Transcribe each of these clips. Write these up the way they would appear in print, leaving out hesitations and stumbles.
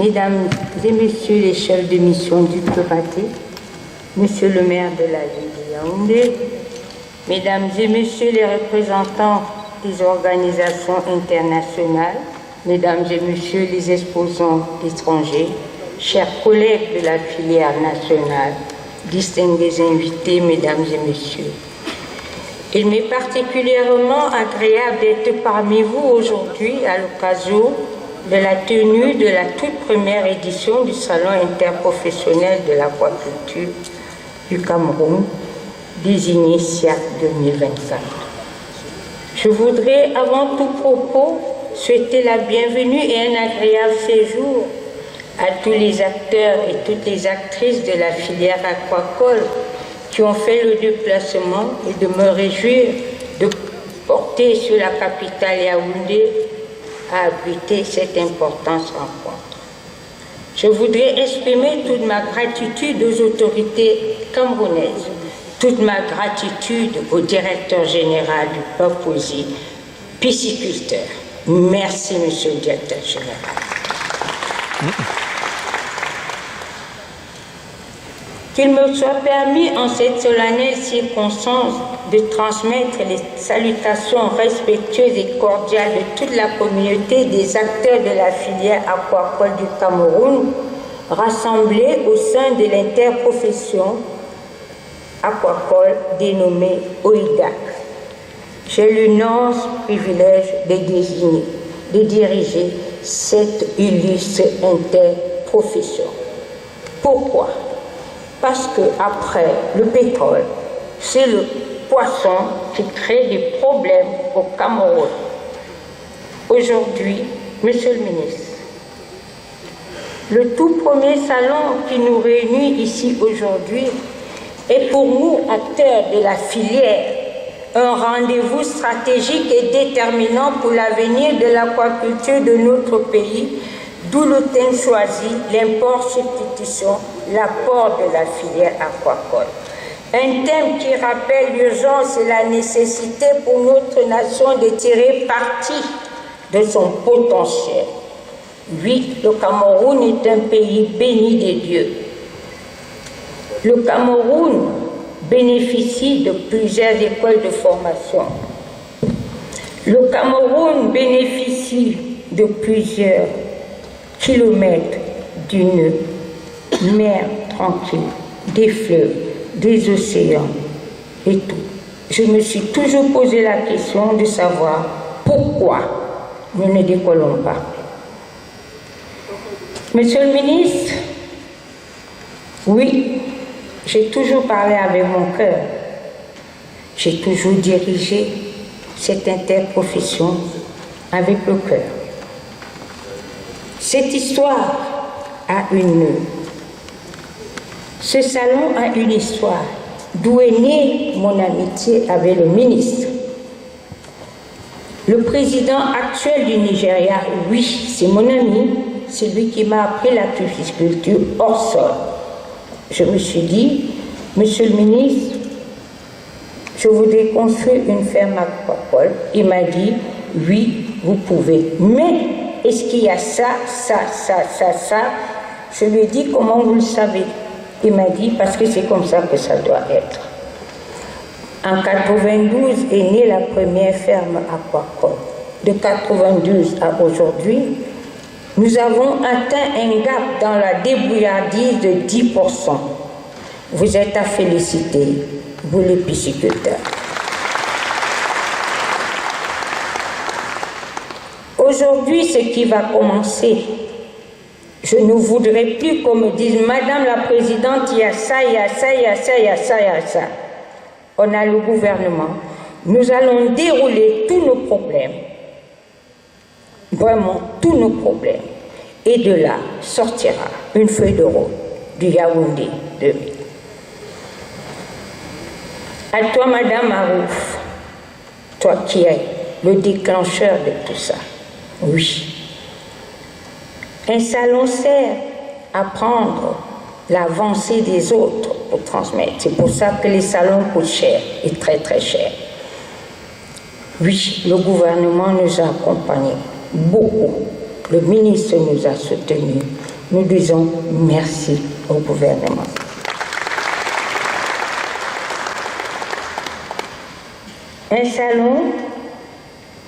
Mesdames et Messieurs les chefs de mission diplomatiques, Monsieur le maire de la ville de Yaoundé, Mesdames et Messieurs les représentants des organisations internationales, Mesdames et Messieurs les exposants étrangers, chers collègues de la filière nationale, distingués invités, Mesdames et Messieurs. Il m'est particulièrement agréable d'être parmi vous aujourd'hui à l'occasion de la tenue de la toute première édition du Salon interprofessionnel de l'aquaculture du Cameroun, désigné SIAC 2024. Je voudrais, avant tout propos, souhaiter la bienvenue et un agréable séjour à tous les acteurs et toutes les actrices de la filière aquacole qui ont fait le déplacement et de me réjouir de porter sur la capitale Yaoundé à abriter cette importante rencontre. Je voudrais exprimer toute ma gratitude aux autorités camerounaises, toute ma gratitude au directeur général du Papouasie, pisciculteur. Merci, monsieur le directeur général. Qu'il me soit permis en cette solennelle circonstance de transmettre les salutations respectueuses et cordiales de toute la communauté des acteurs de la filière aquacole du Cameroun, rassemblés au sein de l'interprofession aquacole dénommée OIDAC. J'ai l'immense privilège de diriger cette illustre interprofession. Pourquoi? Parce que après le pétrole, c'est le poisson qui crée des problèmes au Cameroun. Aujourd'hui, Monsieur le ministre, le tout premier salon qui nous réunit ici aujourd'hui est pour nous, acteurs de la filière, un rendez-vous stratégique et déterminant pour l'avenir de l'aquaculture de notre pays, d'où le thème choisi, l'import-substitution, l'apport de la filière aquacole. Un thème qui rappelle l'urgence et la nécessité pour notre nation de tirer parti de son potentiel. Oui, le Cameroun est un pays béni des dieux. Le Cameroun bénéficie de plusieurs écoles de formation. Le Cameroun bénéficie de plusieurs kilomètres d'une mer tranquille, des fleuves, des océans et tout. Je me suis toujours posé la question de savoir pourquoi nous ne décollons pas. Monsieur le ministre, oui, j'ai toujours parlé avec mon cœur. J'ai toujours dirigé cette interprofession avec le cœur. Cette histoire a une... Ce salon a une histoire, d'où est née mon amitié avec le ministre. Le président actuel du Nigeria, oui, c'est mon ami, c'est lui qui m'a appris la pisciculture hors sol. Je me suis dit, monsieur le ministre, je voudrais construire une ferme aquacole. Il m'a dit, oui, vous pouvez. Mais est-ce qu'il y a ça? Je lui ai dit, comment vous le savez? Il m'a dit, parce que c'est comme ça que ça doit être. En 92 est née la première ferme aquacole. De 92 à aujourd'hui, nous avons atteint un gap dans la débrouillardise de 10%. Vous êtes à féliciter, vous les pisciculteurs. Aujourd'hui, ce qui va commencer, je ne voudrais plus qu'on me dise, Madame la Présidente, il y a ça, il y a ça, il y a ça, il y a ça, il y a ça. On a le gouvernement. Nous allons dérouler tous nos problèmes. Vraiment, tous nos problèmes. Et de là sortira une feuille de route du Yaoundé 2000. À toi, Madame Arouf, toi qui es le déclencheur de tout ça. Oui. Un salon sert à prendre l'avancée des autres pour transmettre. C'est pour ça que les salons coûtent cher et très très cher. Oui, le gouvernement nous a accompagnés beaucoup. Le ministre nous a soutenus. nous disons merci au gouvernement. Un salon,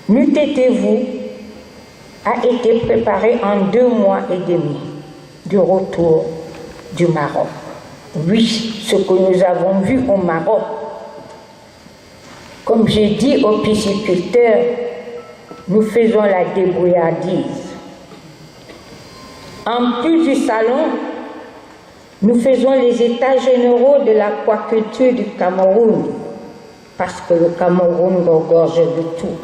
n'eût été vous, a été préparé en 2 mois et demi du retour du Maroc. Oui, ce que nous avons vu au Maroc. Comme j'ai dit aux pisciculteurs, nous faisons la débrouillardise. En plus du salon, nous faisons les états généraux de l'aquaculture du Cameroun, parce que le Cameroun regorge de tout.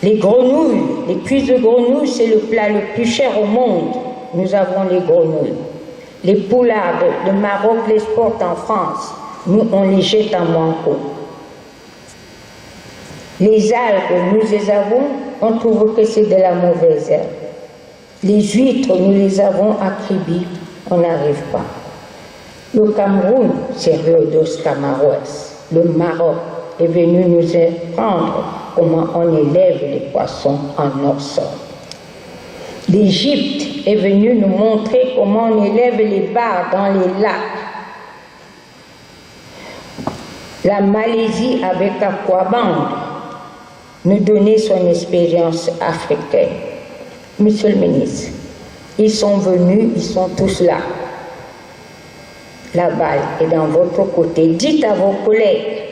Les grenouilles, les cuisses de grenouilles, c'est le plat le plus cher au monde. Nous avons les grenouilles. Les poulardes, le Maroc les exporte en France. Nous, on les jette en manco. Les algues, nous les avons, on trouve que c'est de la mauvaise herbe. Les huîtres, nous les avons à Kribi, on n'arrive pas. Le Cameroun, c'est Rhodos Camaroès. Le Maroc est venu nous apprendre comment on élève les poissons en Nord-Sol. L'Égypte est venue nous montrer comment on élève les bars dans les lacs. La Malaisie avec Aquaband nous donnait son expérience africaine. Monsieur le ministre, ils sont venus, ils sont tous là. La balle est dans votre côté. Dites à vos collègues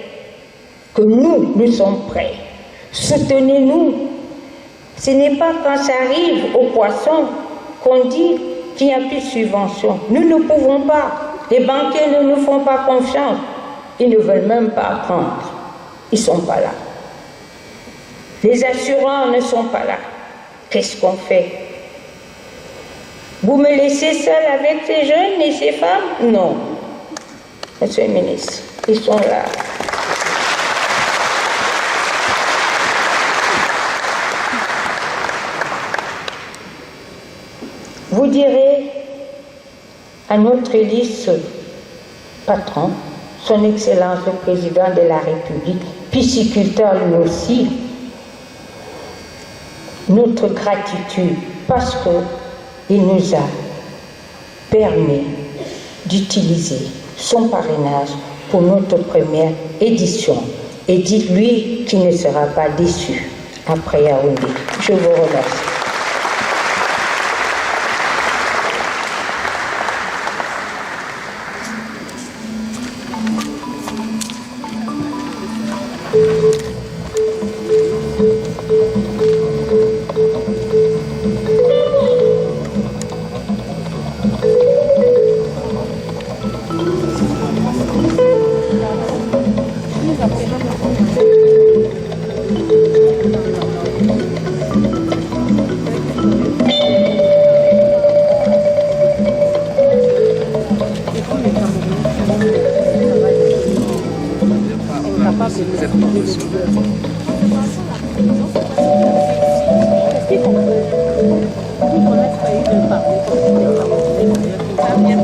que nous sommes prêts. Soutenez-nous. Ce n'est pas quand ça arrive aux poissons qu'on dit qu'il n'y a plus de subvention. Nous ne pouvons pas. Les banquiers ne nous font pas confiance. Ils ne veulent même pas prendre. Ils ne sont pas là. Les assureurs ne sont pas là. Qu'est-ce qu'on fait? Vous me laissez seul avec ces jeunes et ces femmes? Non. Monsieur le ministre, ils sont là. Vous direz à notre liste patron, son Excellence le Président de la République, pisciculteur lui aussi, notre gratitude parce qu'il nous a permis d'utiliser son parrainage pour notre première édition. Et dites-lui qu'il ne sera pas déçu après Yaoundé. Je vous remercie. Qui connaît pas eu de parler